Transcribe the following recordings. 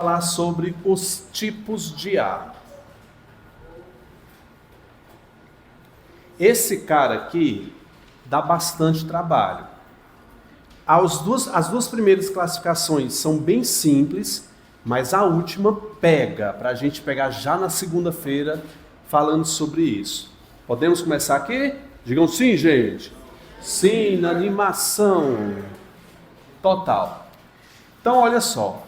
Falar sobre os tipos de A. Esse cara aqui dá bastante trabalho. As duas primeiras classificações são bem simples, mas a última pega, para a gente pegar já na segunda-feira falando sobre isso. Podemos começar aqui? Digam sim, gente. Sim, na animação total. Então, olha só.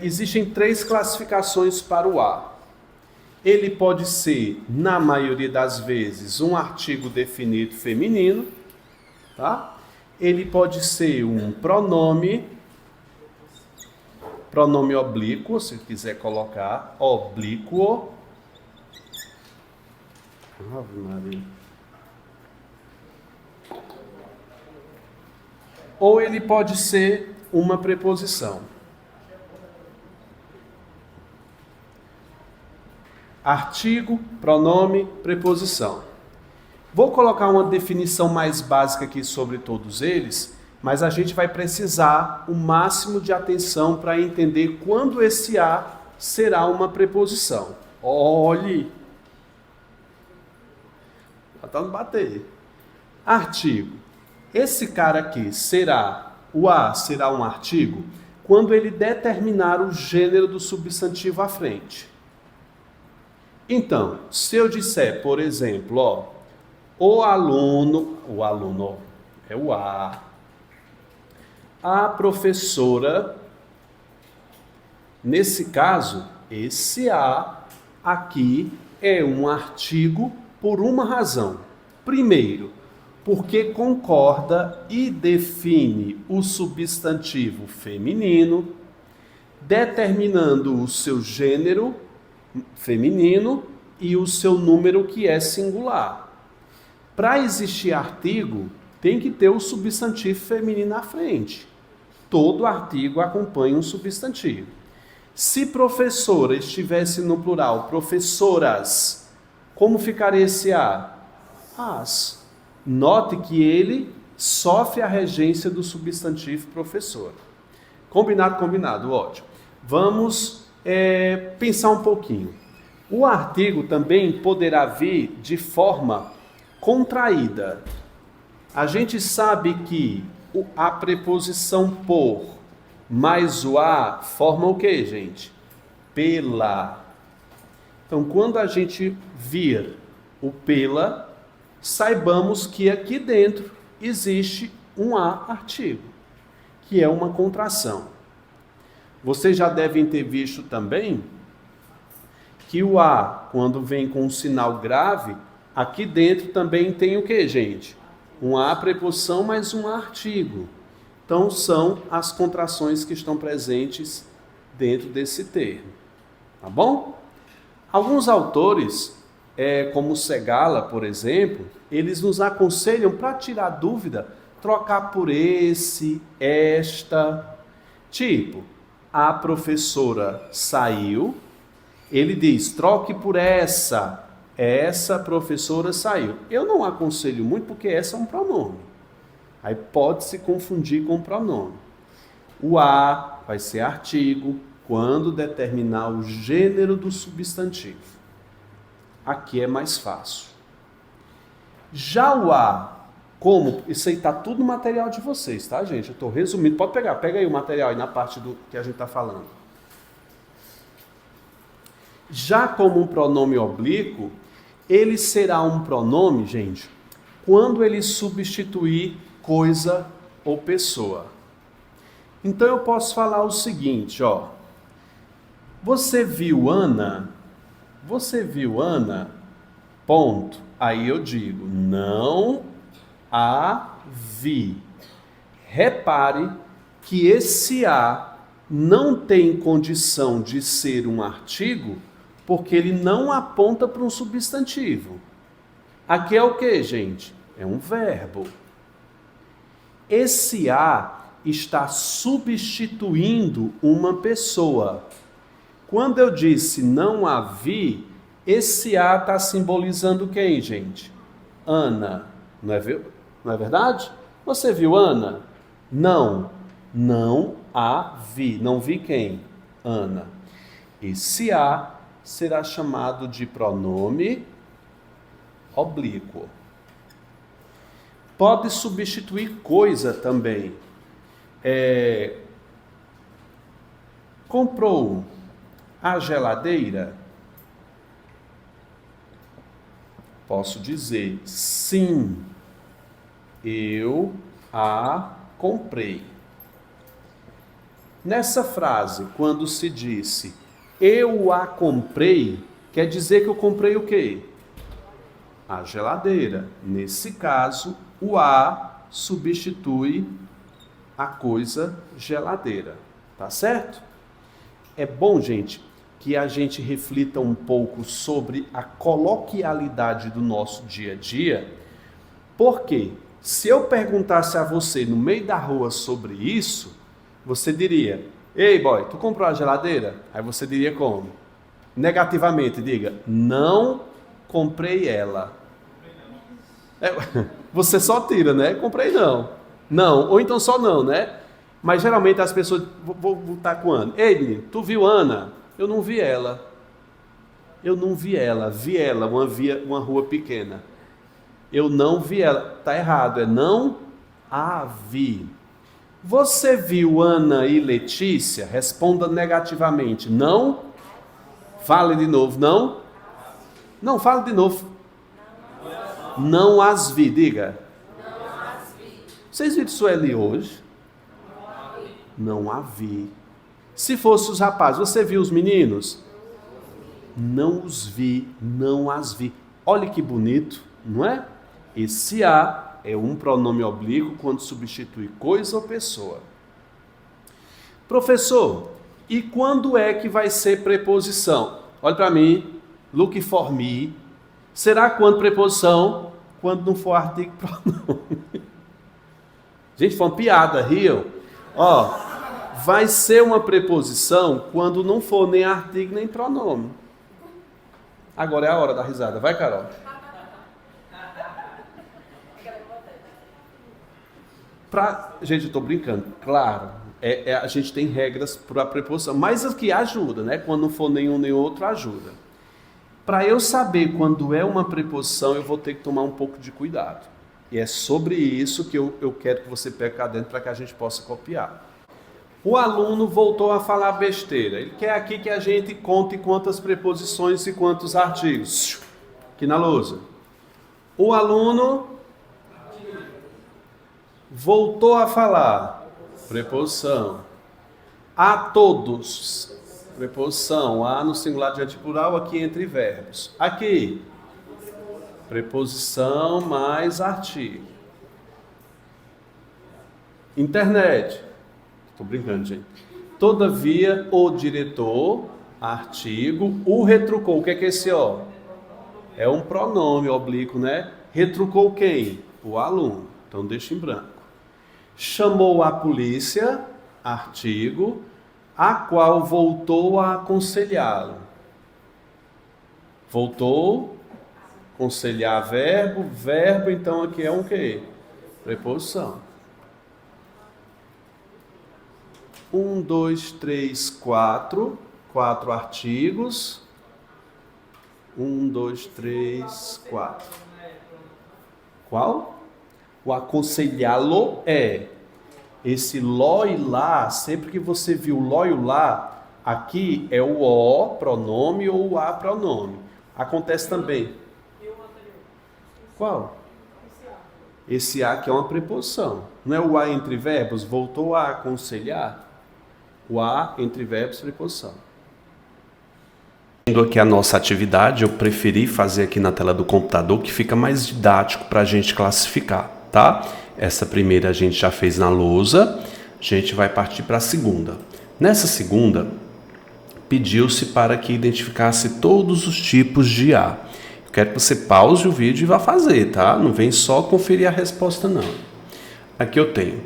Existem três classificações para o A. Ele pode ser, na maioria das vezes, um artigo definido feminino, tá? Ele pode ser um pronome oblíquo, se quiser colocar, oblíquo. Ave Maria. Ou ele pode ser uma preposição. Artigo, pronome, preposição. Vou colocar uma definição mais básica aqui sobre todos eles, mas a gente vai precisar o máximo de atenção para entender quando esse A será uma preposição. Olhe! Já está no bater. Artigo. Esse cara aqui o A será um artigo quando ele determinar o gênero do substantivo à frente. Então, se eu disser, por exemplo, o aluno é o A professora, nesse caso, esse A aqui é um artigo por uma razão. Primeiro, porque concorda e define o substantivo feminino, determinando o seu gênero feminino e o seu número que é singular. Para existir artigo, tem que ter o substantivo feminino à frente. Todo artigo acompanha um substantivo. Se professora estivesse no plural, professoras, como ficaria esse A? As. Note que ele sofre a regência do substantivo professora. Combinado, ótimo. Vamos pensar um pouquinho. O artigo também poderá vir de forma contraída. A gente sabe que a preposição por mais o a forma o que, gente? Pela. Então, quando a gente vir o pela, saibamos que aqui dentro existe um a artigo, que é uma contração. Vocês já devem ter visto também que o A, quando vem com um sinal grave, aqui dentro também tem o que, gente? Um A preposição mais um artigo. Então, são as contrações que estão presentes dentro desse termo. Tá bom? Alguns autores, como Segala, por exemplo, eles nos aconselham, para tirar dúvida, trocar por esse, esta. Tipo, a professora saiu, ele diz, troque por essa professora saiu. Eu não aconselho muito porque essa é um pronome. Aí pode se confundir com o pronome. O a vai ser artigo quando determinar o gênero do substantivo. Aqui é mais fácil. Já o a, como? Isso aí está tudo no material de vocês, tá, gente? Eu estou resumindo. Pode pegar, pega aí o material aí na parte do que a gente está falando. Já como um pronome oblíquo, ele será um pronome, gente, quando ele substituir coisa ou pessoa. Então eu posso falar o seguinte, Você viu Ana? Você viu Ana? Ponto. Aí eu digo, não a vi. Repare que esse a não tem condição de ser um artigo porque ele não aponta para um substantivo. Aqui é o que, gente? É um verbo. Esse a está substituindo uma pessoa. Quando eu disse não a vi, esse a está simbolizando quem, gente? Ana. Não é verdade? Você viu Ana? Não a vi. Não vi quem? Ana. Esse a será chamado de pronome oblíquo. Pode substituir coisa também. Comprou a geladeira? Posso dizer, sim, eu a comprei. Nessa frase, quando se disse, eu a comprei, quer dizer que eu comprei o quê? A geladeira. Nesse caso, o a substitui a coisa geladeira. Tá certo? É bom, gente, que a gente reflita um pouco sobre a coloquialidade do nosso dia a dia, porque se eu perguntasse a você no meio da rua sobre isso, você diria, ei boy, tu comprou a geladeira? Aí você diria como? Negativamente, diga, não comprei ela. Você só tira, né? Comprei não. Não, ou então só não, né? Mas geralmente as pessoas, vou voltar com Ana. Ei, menino, tu viu Ana? Eu não vi ela. Eu não vi ela. Vi ela, uma rua pequena. Eu não vi ela. Tá errado, é não a vi. Você viu Ana e Letícia? Responda negativamente. Não. Fale de novo. Não. Não, fale de novo. Não as vi. Diga. Vocês viram Sueli hoje? Não a vi. Se fosse os rapazes, você viu os meninos? Não os vi, não as vi. Olha que bonito, não é? Esse a é um pronome oblíquo quando substitui coisa ou pessoa. Professor, e quando é que vai ser preposição? Olha para mim, look for me. Será quando preposição? Quando não for artigo e pronome. Gente, foi uma piada, riam. Ó, vai ser uma preposição quando não for nem artigo nem pronome. Agora é a hora da risada. Vai, Carol. Gente, eu estou brincando. Claro, a gente tem regras para a preposição, mas aqui ajuda, né? Quando não for nenhum nem outro, ajuda. Para eu saber quando é uma preposição, eu vou ter que tomar um pouco de cuidado. E é sobre isso que eu quero que você pegue cá dentro para que a gente possa copiar. O aluno voltou a falar besteira. Ele quer aqui que a gente conte quantas preposições e quantos artigos. Aqui na lousa. O aluno voltou a falar. Preposição. A todos. Preposição. A no singular de plural, aqui entre verbos. Aqui. Preposição mais artigo. Internet. Estou brincando, gente. Todavia, o diretor, artigo, o retrucou. O que é esse ó? É um pronome oblíquo, né? Retrucou quem? O aluno. Então, deixa em branco. Chamou a polícia, artigo, a qual voltou a aconselhá-lo. Voltou, aconselhar verbo, então aqui é um quê? Preposição. 1, 2, 3, 4. 4 artigos. 1, 2, 3, 4. Qual? O aconselhá-lo é. Esse ló e lá, sempre que você viu ló e o lá, aqui é o o pronome ou o a pronome. Acontece também. Qual? Esse a que é uma preposição. Não é o a entre verbos? Voltou a aconselhar? O a entre verbos, preposição. Vendo aqui a nossa atividade, eu preferi fazer aqui na tela do computador, que fica mais didático para a gente classificar, tá? Essa primeira a gente já fez na lousa, a gente vai partir para a segunda. Nessa segunda, pediu-se para que identificasse todos os tipos de a. Eu quero que você pause o vídeo e vá fazer, tá? Não vem só conferir a resposta, não. Aqui eu tenho.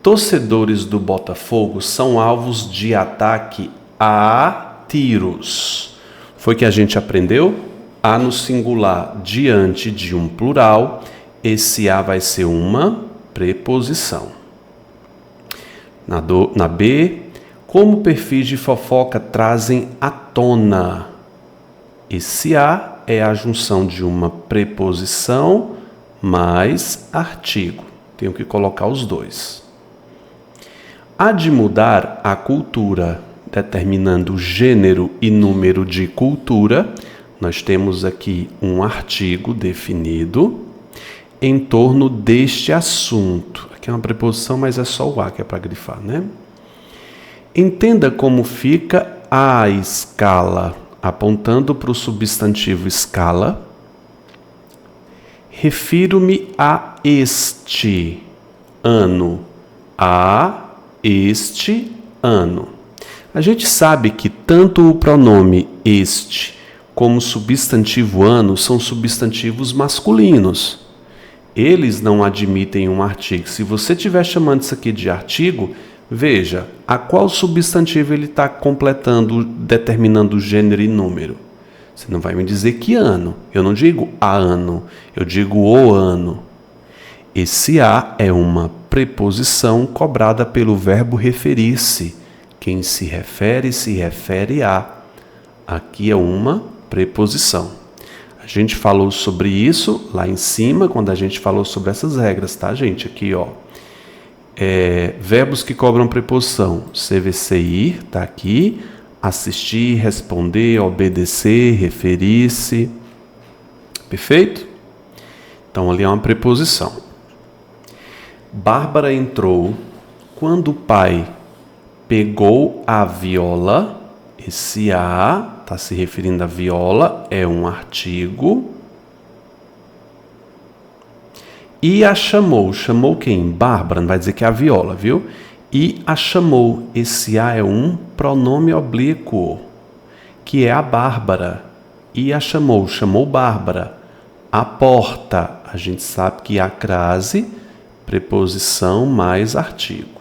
Torcedores do Botafogo são alvos de ataque a tiros. Foi que a gente aprendeu? A no singular diante de um plural. Esse a vai ser uma preposição. Na B, Como perfis de fofoca trazem à tona? Esse a é a junção de uma preposição mais artigo. Tenho que colocar os dois. Há de mudar a cultura, determinando gênero e número de cultura. Nós temos aqui um artigo definido em torno deste assunto. Aqui é uma preposição, mas é só o a que é para grifar, né? Entenda como fica a escala, apontando para o substantivo escala. Refiro-me a este ano. A este ano. A gente sabe que tanto o pronome este como o substantivo ano são substantivos masculinos. Eles não admitem um artigo. Se você estiver chamando isso aqui de artigo, veja, a qual substantivo ele está completando, determinando gênero e número. Você não vai me dizer que ano. Eu não digo a ano, eu digo o ano. Esse a é uma preposição cobrada pelo verbo referir-se. Quem se refere a. Aqui é uma preposição. A gente falou sobre isso lá em cima, quando a gente falou sobre essas regras, tá, gente? Aqui, ó. Verbos que cobram preposição. CVC ir, tá aqui. Assistir, responder, obedecer, referir-se. Perfeito? Então, ali é uma preposição. Bárbara entrou quando o pai pegou a viola. Esse a está se referindo à viola, é um artigo. E a chamou. Chamou quem? Bárbara, não vai dizer que é a viola, viu? E a chamou. Esse a é um pronome oblíquo, que é a Bárbara. E a chamou. Chamou Bárbara. A porta. A gente sabe que a crase, preposição mais artigo.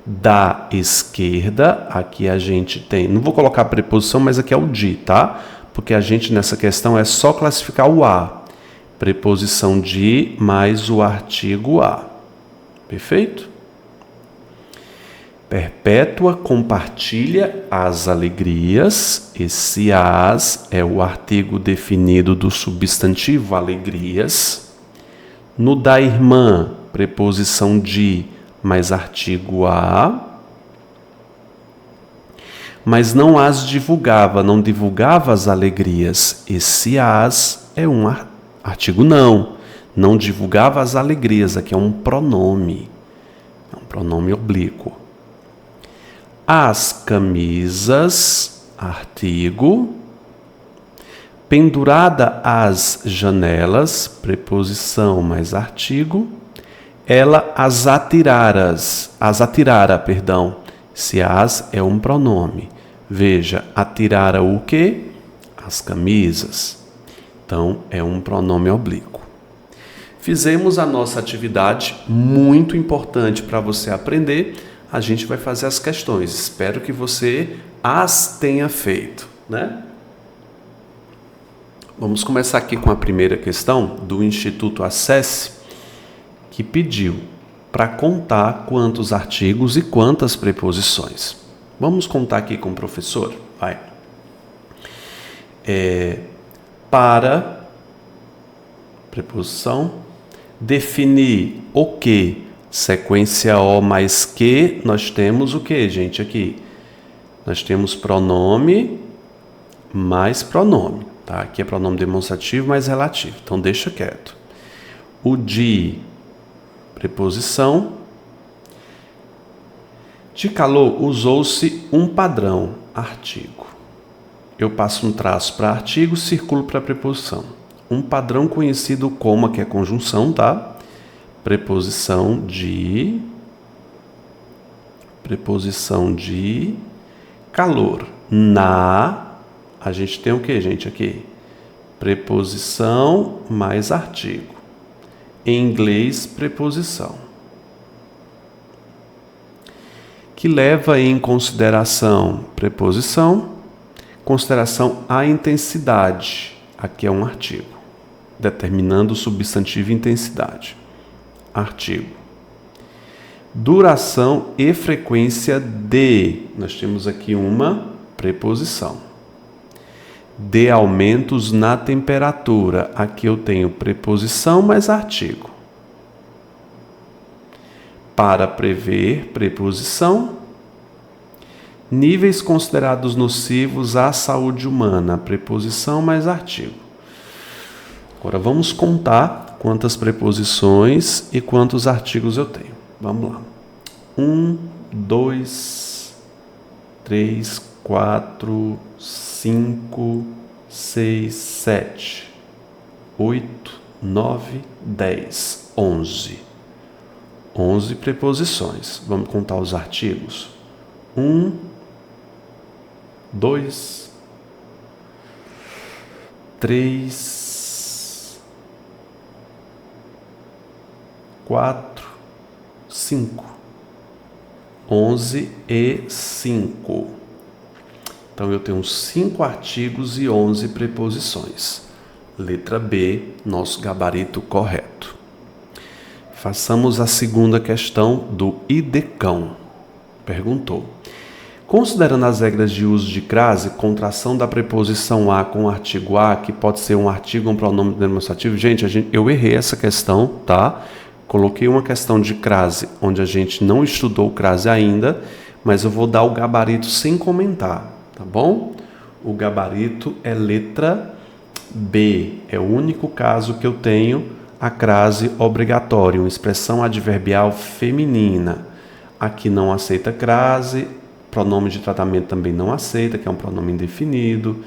Da esquerda, aqui a gente tem, não vou colocar a preposição, mas aqui é o de, tá? Porque a gente nessa questão é só classificar o a. Preposição de mais o artigo a. Perfeito? Perpétua compartilha as alegrias. Esse as é o artigo definido do substantivo alegrias. No da irmã, preposição de mais artigo a. Mas não as divulgava, não divulgava as alegrias. Esse as é um artigo não. Não divulgava as alegrias, aqui é um pronome. É um pronome oblíquo. As camisas, artigo. Pendurada às janelas, preposição mais artigo. Ela as atirara, Se as é um pronome. Veja, atirara o quê? As camisas. Então, é um pronome oblíquo. Fizemos a nossa atividade, muito importante para você aprender. A gente vai fazer as questões. Espero que você as tenha feito, né? Vamos começar aqui com a primeira questão do Instituto Acesse, que pediu para contar quantos artigos e quantas preposições. Vamos contar aqui com o professor? Vai. Para, preposição, definir o que, sequência o mais que, nós temos o que, gente, aqui? Nós temos pronome mais pronome, tá? Aqui é pronome demonstrativo mais relativo, então deixa quieto. O de, preposição. De calor, usou-se um padrão, artigo. Eu passo um traço para artigo, circulo para preposição. Um padrão conhecido como, aqui é conjunção, tá? Preposição de calor. A gente tem o que, gente, aqui? Preposição mais artigo. Em inglês, preposição. Que leva em consideração, preposição, consideração a intensidade. Aqui é um artigo, determinando o substantivo intensidade. Artigo. Duração e frequência de. Nós temos aqui uma preposição. De aumentos na temperatura. Aqui eu tenho preposição mais artigo. Para prever, preposição. Níveis considerados nocivos à saúde humana. Preposição mais artigo. Agora vamos contar quantas preposições e quantos artigos eu tenho. Vamos lá. 1, 2, 3, 4, 5, 6, 7, 8, 9, 10, 11. 11 preposições. Vamos contar os artigos. 1, 2, 3, 4, 5. 11 e 5. Então, eu tenho 5 artigos e 11 preposições. Letra B, nosso gabarito correto. Façamos a segunda questão do IDECão. Perguntou: considerando as regras de uso de crase, contração da preposição a com o artigo a, que pode ser um artigo ou um pronome demonstrativo. Gente, eu errei essa questão, tá? Coloquei uma questão de crase, onde a gente não estudou crase ainda, mas eu vou dar o gabarito sem comentar, tá bom? O gabarito é letra B. É o único caso que eu tenho a crase obrigatória, uma expressão adverbial feminina. Aqui não aceita crase, pronome de tratamento também não aceita, que é um pronome indefinido.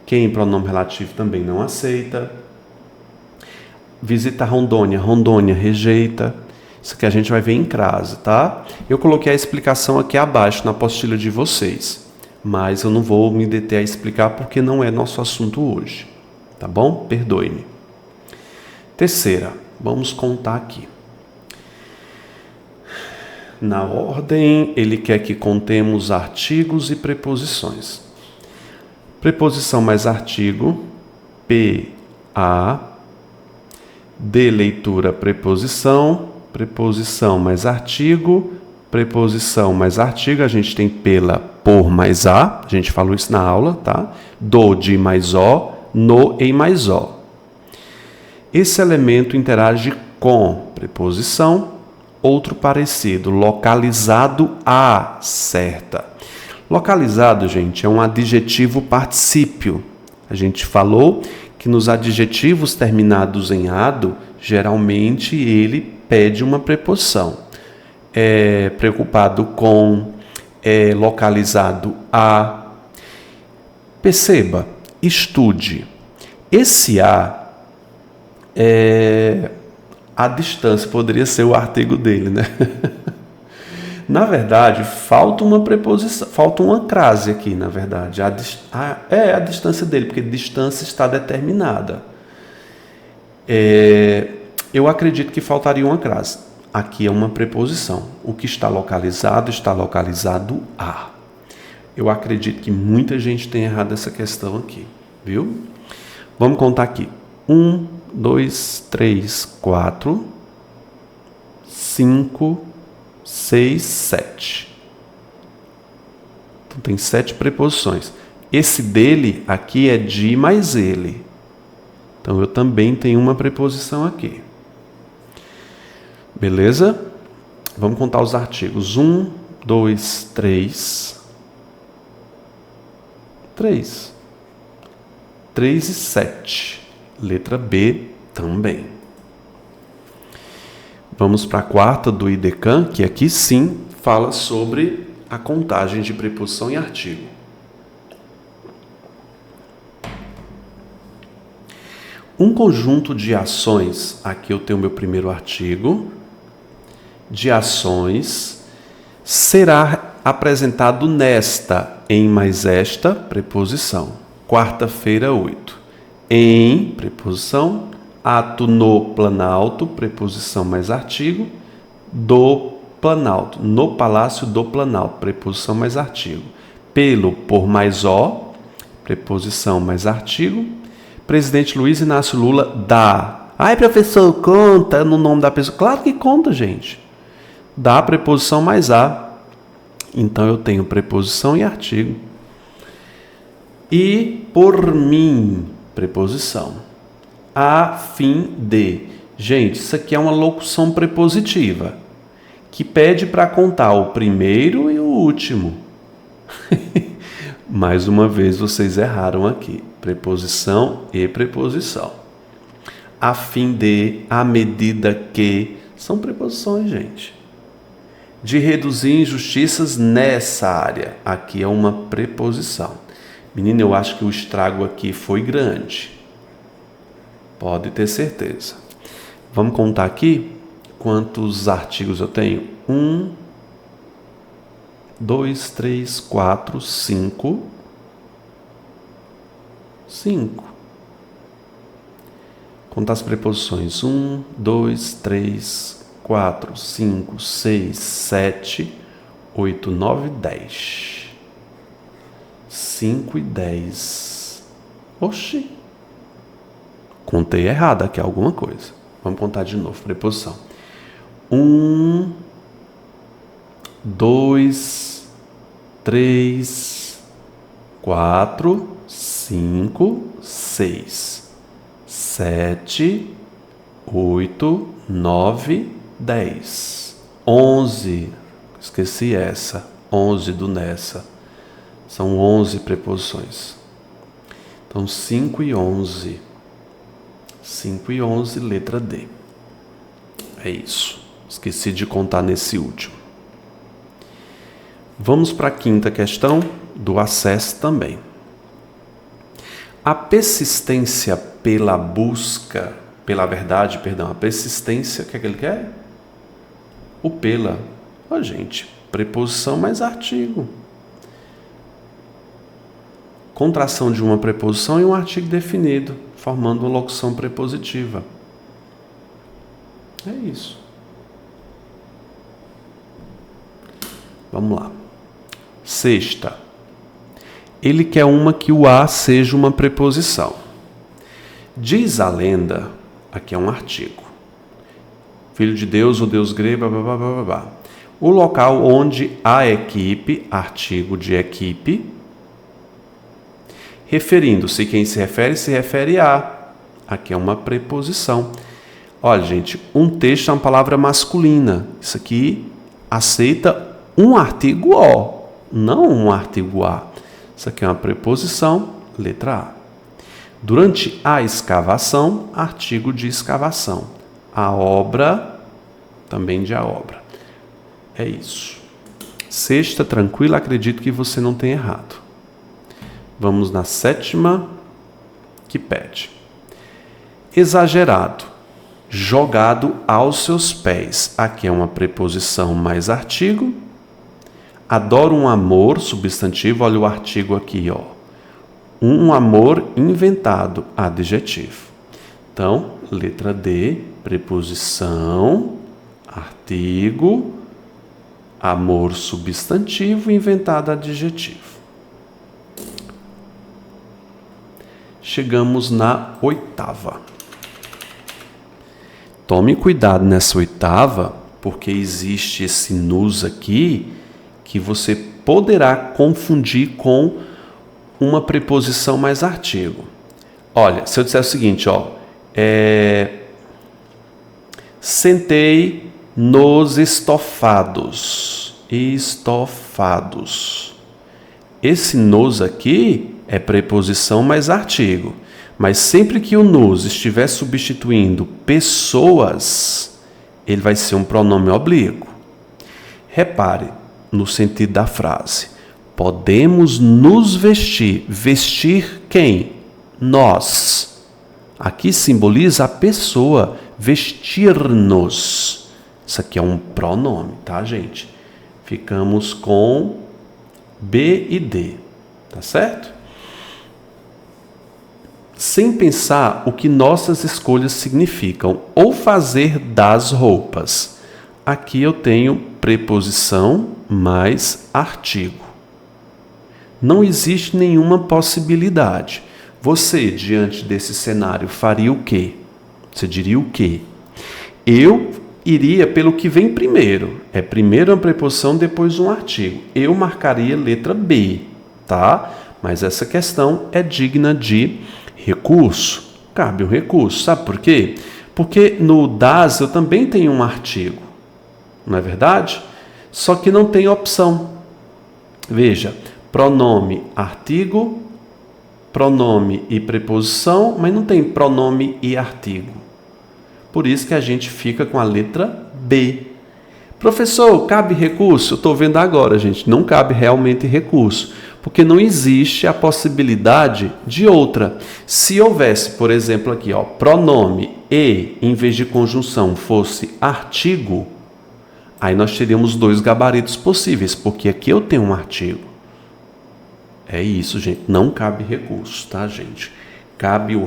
Quem pronome relativo também não aceita. Visita Rondônia, Rondônia rejeita. Isso aqui a gente vai ver em crase, tá? Eu coloquei a explicação aqui abaixo na apostila de vocês, mas eu não vou me deter a explicar porque não é nosso assunto hoje, tá bom? Perdoe-me. Terceira, vamos contar aqui. Na ordem, ele quer que contemos artigos e preposições. Preposição mais artigo, P, A. De leitura, preposição. Preposição mais artigo. Preposição mais artigo, a gente tem pela, por mais a. A gente falou isso na aula, tá? Do, de mais o, no, em mais o. Esse elemento interage com preposição. Outro parecido, localizado a certa. Localizado, gente, é um adjetivo particípio. A gente falou que nos adjetivos terminados em ado, geralmente ele pede uma preposição. É preocupado com, é localizado a. Perceba, estude. Esse a é a distância, poderia ser o artigo dele, né? Na verdade, falta uma preposição, falta uma crase aqui, na verdade. É a distância dele, porque distância está determinada. Eu acredito que faltaria uma crase. Aqui é uma preposição. O que está localizado a. Eu acredito que muita gente tem errado essa questão aqui, viu? Vamos contar aqui. 1, 2, 3, 4, 5, 6, 7. Então tem 7 preposições. Esse dele aqui é de mais ele. Então eu também tenho uma preposição aqui. Beleza? Vamos contar os artigos. 1, 2, 3. 3. 3 e 7. Letra B também. Vamos para a quarta do IDECAM, que aqui sim fala sobre a contagem de preposição e artigo. Um conjunto de ações, aqui eu tenho meu primeiro artigo, de ações, será apresentado nesta, em mais esta, preposição. Quarta-feira, 8. Em, preposição, ato no Planalto, preposição mais artigo, do Planalto, no Palácio do Planalto, preposição mais artigo. Pelo, por mais o, preposição mais artigo. Presidente Luiz Inácio Lula dá. Ai, professor, conta no nome da pessoa. Claro que conta, gente. da preposição mais a. Então, eu tenho preposição e artigo. E por mim, preposição. A fim de. Gente, isso aqui é uma locução prepositiva, que pede para contar o primeiro e o último. Mais uma vez, vocês erraram aqui. Preposição e preposição. A fim de, à medida que, são preposições, gente. De reduzir injustiças nessa área. Aqui é uma preposição. Menina, eu acho que o estrago aqui foi grande. Pode ter certeza. Vamos contar aqui quantos artigos eu tenho? 1, 2, 3, 4, 5. 5. Contar as preposições. 1, 2, 3, 4, 5, 6, 7, 8, 9, 10. 5 e 10. Oxi. Contei errado aqui alguma coisa. Vamos contar de novo. Preposição. 1, 2, 3, 4, 5, 6, 7, 8, 9, 10. 11. Esqueci essa. 11 do nessa. São 11 preposições. Então, 5 e 11. 5 e 11, letra D. É isso. Esqueci de contar nesse último. Vamos para a quinta questão, do acesso também. A persistência pela busca, pela verdade, perdão, a persistência, o que é que ele quer? O pela. Ó, gente, preposição mais artigo. Contração de uma preposição e um artigo definido, formando uma locução prepositiva. É isso. Vamos lá. Sexta. Ele quer uma que o a seja uma preposição. Diz a lenda, aqui é um artigo. Filho de Deus, o Deus grego, blá, blá, blá, blá, blá. O local onde a equipe, artigo de equipe, referindo-se, quem se refere a. Aqui é uma preposição. Olha, gente, um texto é uma palavra masculina. Isso aqui aceita um artigo O, não um artigo A. Isso aqui é uma preposição, letra A. Durante a escavação, artigo de escavação. A obra, também de a obra. É isso. Sexta, tranquila, acredito que você não tenha errado. Vamos na sétima, que pede. Exagerado, jogado aos seus pés. Aqui é uma preposição mais artigo. Adoro um amor, substantivo, olha o artigo aqui, ó. Um amor inventado, adjetivo. Então, letra D, preposição, artigo, amor, substantivo, inventado, adjetivo. Chegamos na oitava. Tome cuidado nessa oitava, porque existe esse nus aqui que você poderá confundir com uma preposição mais artigo. Olha, se eu disser o seguinte, ó, sentei nos estofados. Estofados. Esse nos aqui é preposição mais artigo. Mas sempre que o nos estiver substituindo pessoas, ele vai ser um pronome oblíquo. Repare no sentido da frase. Podemos nos vestir. Vestir quem? Nós. Aqui simboliza a pessoa. Vestir-nos. Isso aqui é um pronome, tá, gente? Ficamos com B e D. Tá certo? Sem pensar o que nossas escolhas significam, ou fazer das roupas. Aqui eu tenho preposição mais artigo. Não existe nenhuma possibilidade. Você, diante desse cenário, faria o quê? Você diria o quê? Eu iria pelo que vem primeiro. É primeiro uma preposição, depois um artigo. Eu marcaria letra B, tá? Mas essa questão é digna de recurso. Cabe o recurso. Sabe por quê? Porque no das eu também tenho um artigo. Não é verdade? Só que não tem opção. Veja, pronome, artigo, pronome e preposição, mas não tem pronome e artigo. Por isso que a gente fica com a letra B. Professor, cabe recurso? Eu estou vendo agora, gente, não cabe realmente recurso, porque não existe a possibilidade de outra. Se houvesse, por exemplo, aqui, ó, pronome e, em vez de conjunção, fosse artigo, aí nós teríamos dois gabaritos possíveis, porque aqui eu tenho um artigo. É isso, gente, não cabe recurso, tá, gente? Cabe o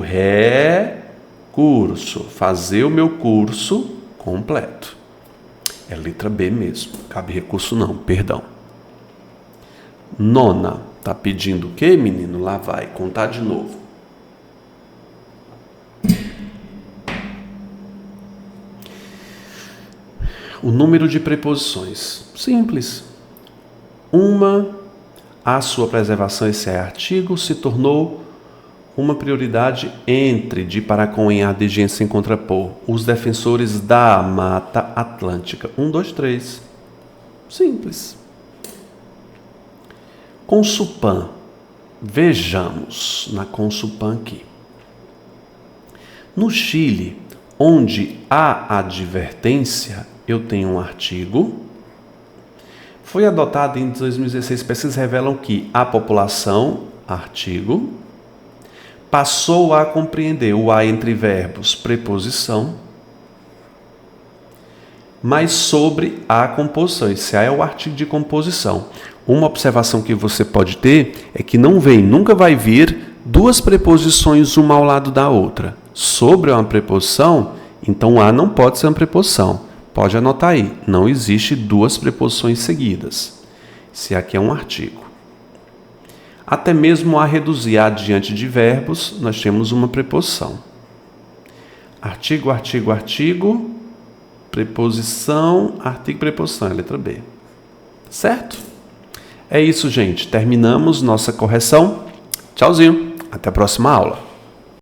recurso, fazer o meu curso completo. É letra B mesmo, cabe recurso não, perdão. Nona, tá pedindo o quê, menino? Lá vai, contar de novo. O número de preposições, simples. A sua preservação, esse é artigo, se tornou uma prioridade entre, de, para, com, em, a, de, gen, sem contrapor, os defensores da Mata Atlântica. 1, 2, 3. Simples. Consupan. Vejamos na Consupan aqui. No Chile, onde há advertência, eu tenho um artigo. Foi adotado em 2016, pesquisas revelam que a população, artigo, passou a compreender o a entre verbos, preposição, mas sobre a composição. Esse a é o artigo de composição. Uma observação que você pode ter é que nunca vai vir duas preposições uma ao lado da outra. Sobre uma preposição, então a não pode ser uma preposição. Pode anotar aí, não existe duas preposições seguidas. Esse aqui é um artigo. Até mesmo a reduzir a diante de verbos, nós temos uma preposição. Artigo, artigo, artigo, preposição, artigo, preposição, é a letra B. Certo? É isso, gente. Terminamos nossa correção. Tchauzinho. Até a próxima aula.